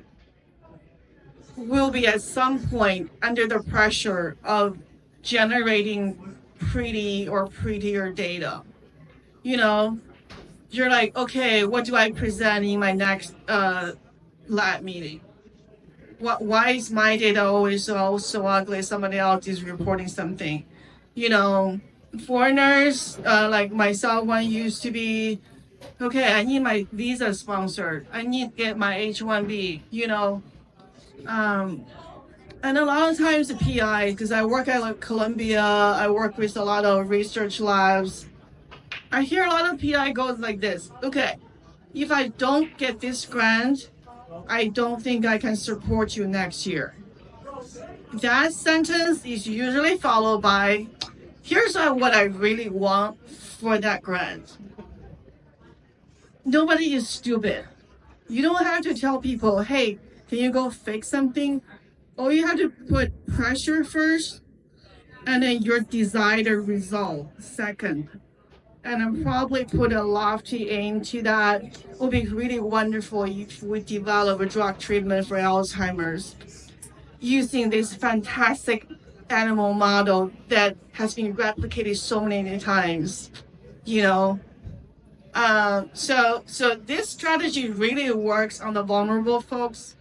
will be at some point under the pressure of generating pretty or prettier data. You know, you're like, okay, what do I present in my next lab meeting? Why is my data always so ugly? Somebody else is reporting something. You know, foreigners like myself, one used to be, okay, I need my visa sponsored. I need to get my H-1B, you know. And a lot of times the PI, because I work at Columbia, I work with a lot of research labs. I hear a lot of PI goes like this. Okay, if I don't get this grant, I don't think I can support you next year. That sentence is usually followed by, here's what I really want for that grant. Nobody is stupid. You don't have to tell people, hey, can you go fix something? All you have to put pressure first, and then your desired result second. And then probably put a lofty aim to that. It would be really wonderful if we develop a drug treatment for Alzheimer's using this fantastic animal model that has been replicated so many times, you know. So this strategy really works on the vulnerable folks.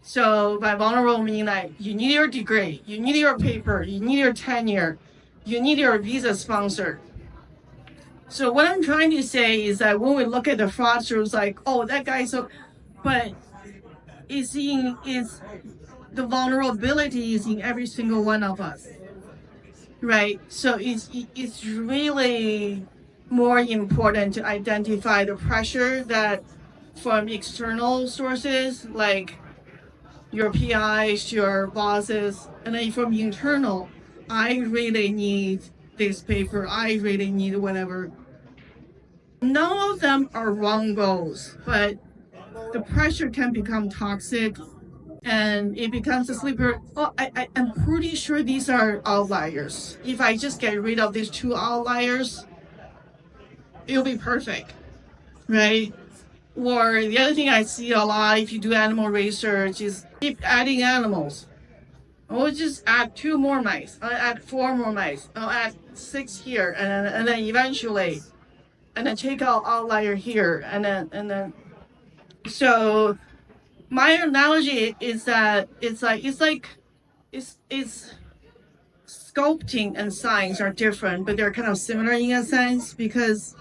So by vulnerable, I mean like you need your degree, you need your paper, you need your tenure, you need your visa sponsored. So what I'm trying to say is that when we look at the fraudsters, like, oh, that guy's so, but is the vulnerability is in every single one of us, right? So it's really more important to identify the pressure that from external sources, like your PIs, your bosses, and then from internal, I really need this paper, I really need whatever. None of them are wrong goals, but the pressure can become toxic and it becomes a sleeper. Well, I'm pretty sure these are outliers. If I just get rid of these two outliers, it'll be perfect, right? Or the other thing I see a lot if you do animal research is keep adding animals. I'll just add 2 more mice. I'll add 4 more mice. I'll add 6 here, and then eventually, and then take out outlier here, and then. So my analogy is that it's sculpting and science are different, but they're kind of similar in a sense because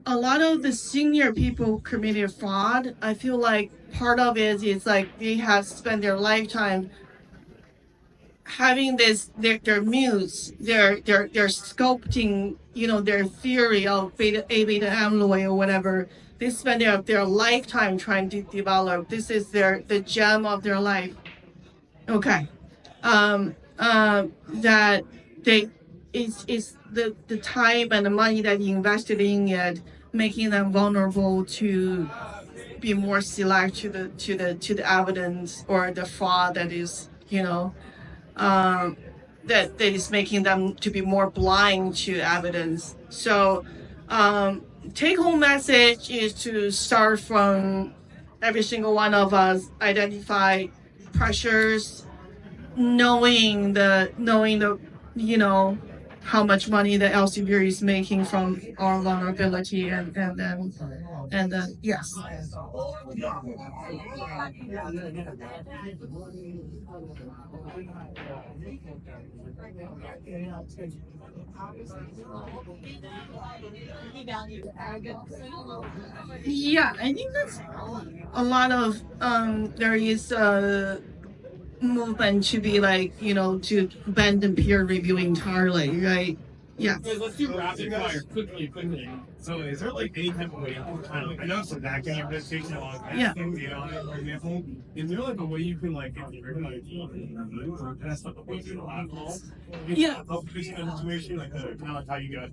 a lot of the senior people committed fraud. I feel like part of it is like they have spent their lifetime having their muse, they're sculpting, you know, their theory of beta amyloid or whatever. They spend their lifetime trying to develop. This is the gem of their life. Okay, that they it's the time and the money that you invested in it, making them vulnerable to be more select to the evidence or the fraud that is, you know, that is making them to be more blind to evidence. So take-home message is to start from every single one of us identify pressures, knowing the you know how much money the Elsevier is making from our vulnerability, and then yes. Yeah, I think that's a lot of there is a movement to be like, you know, to abandon peer review entirely, right? Yeah. Let's do rapid fire quickly. So is there like any type of way, I know it's acting your presentation a lot, Yeah. for example, is there like a way you can like test like the way you alcohol? Yeah. Help fix the situation, like kind of like how you guys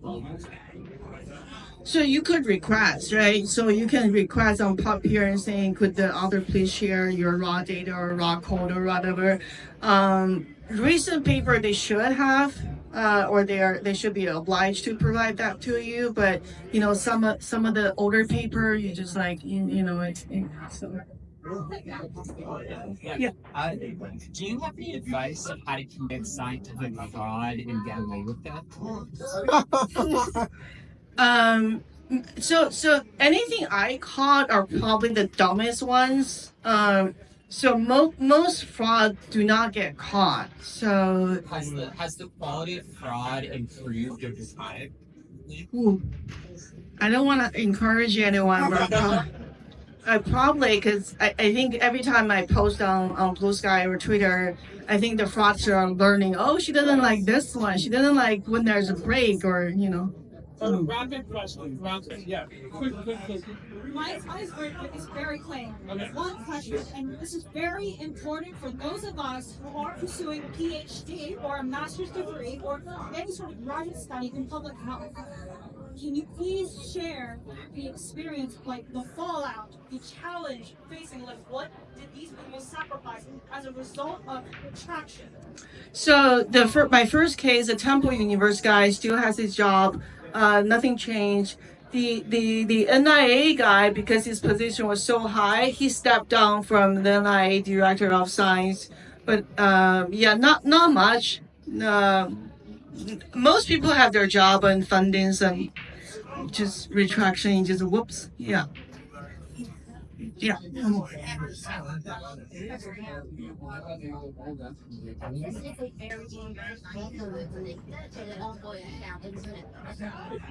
So you could request, right? So you can request on pub here and saying, could the author please share your raw data or raw code or whatever. Recent paper they should have. or they should be obliged to provide that to you. But some of the older paper, you just like so. Yeah. Do you have any advice on how to commit scientific fraud and get away with that? So anything I caught are probably the dumbest ones. So most fraud do not get caught. So Has the quality of fraud improved over time? ooh, I don't want to encourage anyone, but probably because I think every time I post on Blue Sky or Twitter, I think the fraudsters are learning. Oh, she doesn't like this one. She doesn't like when there's a break or. Rapid question. Yeah. Quick. My advice is very clear. Okay. One question, and this is very important for those of us who are pursuing a PhD or a master's degree or any sort of graduate study in public health. Can you please share the experience, like the fallout, the challenge facing, like what did these people sacrifice as a result of retraction? So my first case, the Temple Universe guy still has his job. Nothing changed. The NIA guy, because his position was so high, he stepped down from the NIA Director of Science. But not much. Most people have their job and fundings and just retraction, just whoops. Yeah. Yeah.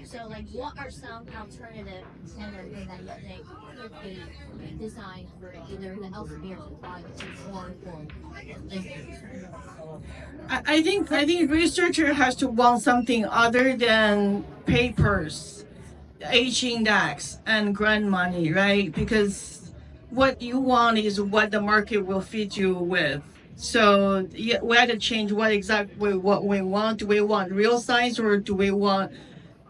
So, like, what are some alternative standards that you think could be designed for either the Alzheimer's or I think researcher has to want something other than papers, H index, and grant money, right? Because what you want is what the market will feed you with. So we had to change what we want. Do we want real science or do we want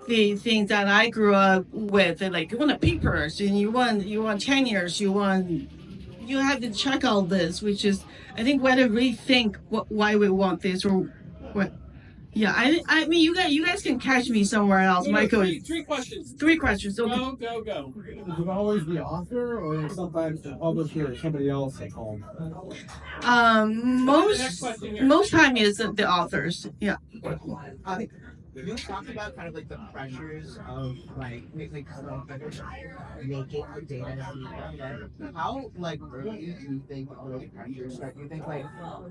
the things that I grew up with? Like you want the papers and you want tenures, you have to check all this, which is I think we had to rethink why we want this or what. Yeah, I mean you guys can catch me somewhere else, Michael. Three questions. Three questions. Okay. Go. Is it always the author, or sometimes the publisher or somebody else at home? Most time is the authors. Yeah. You talked about kind of like the pressures of like making the data. How like early do you think early pressures start? Do you think like?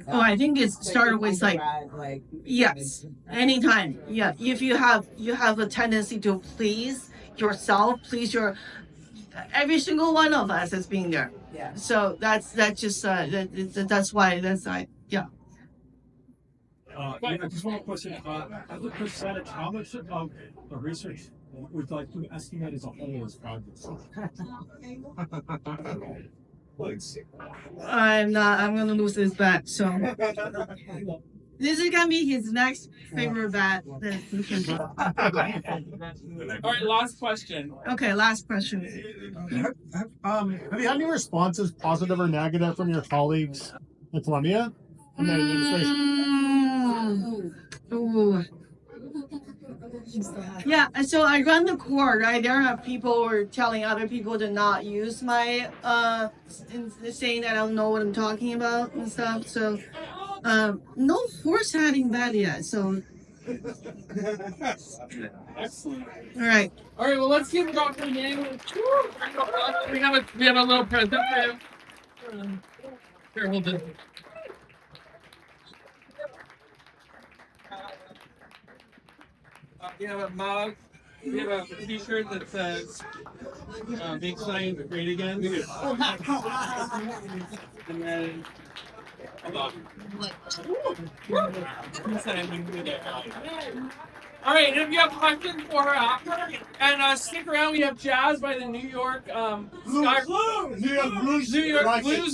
Oh, I think it started with like yes, anytime. Yeah, if you have a tendency to please yourself, every single one of us has been there. Yeah. So that's why yeah. Just one question. As a percentage, how much of the research would like to estimate as a whole as projects? I'm gonna lose this bet. So this is gonna be his next favorite bet. All right, last question. Okay, last question. Have you had any responses, positive or negative, from your colleagues in Columbia and the administration? Ooh. Yeah, so I run the court, right? There are people who are telling other people to not use my saying that I don't know what I'm talking about and stuff. So no horse heading that yet. So Excellent. all right. Well, let's give Dr. Yang. We have a little present for him. Here, hold it. We have a mug. We have a T-shirt that says "Make Science Great Again." And then, hold on. All right, if you have questions for her after, and stick around. We have jazz by the New York Blues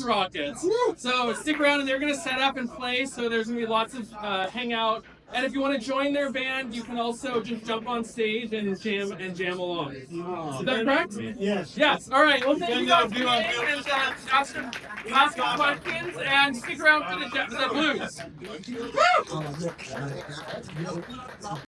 Rockets. So stick around, and they're gonna set up and play. So there's gonna be lots of hangout And if you want to join their band, you can also just jump on stage and jam along. Is that correct? Yes. Yes. All right. Well, thank you guys for coming and ask some questions and stick around for the blues. Woo!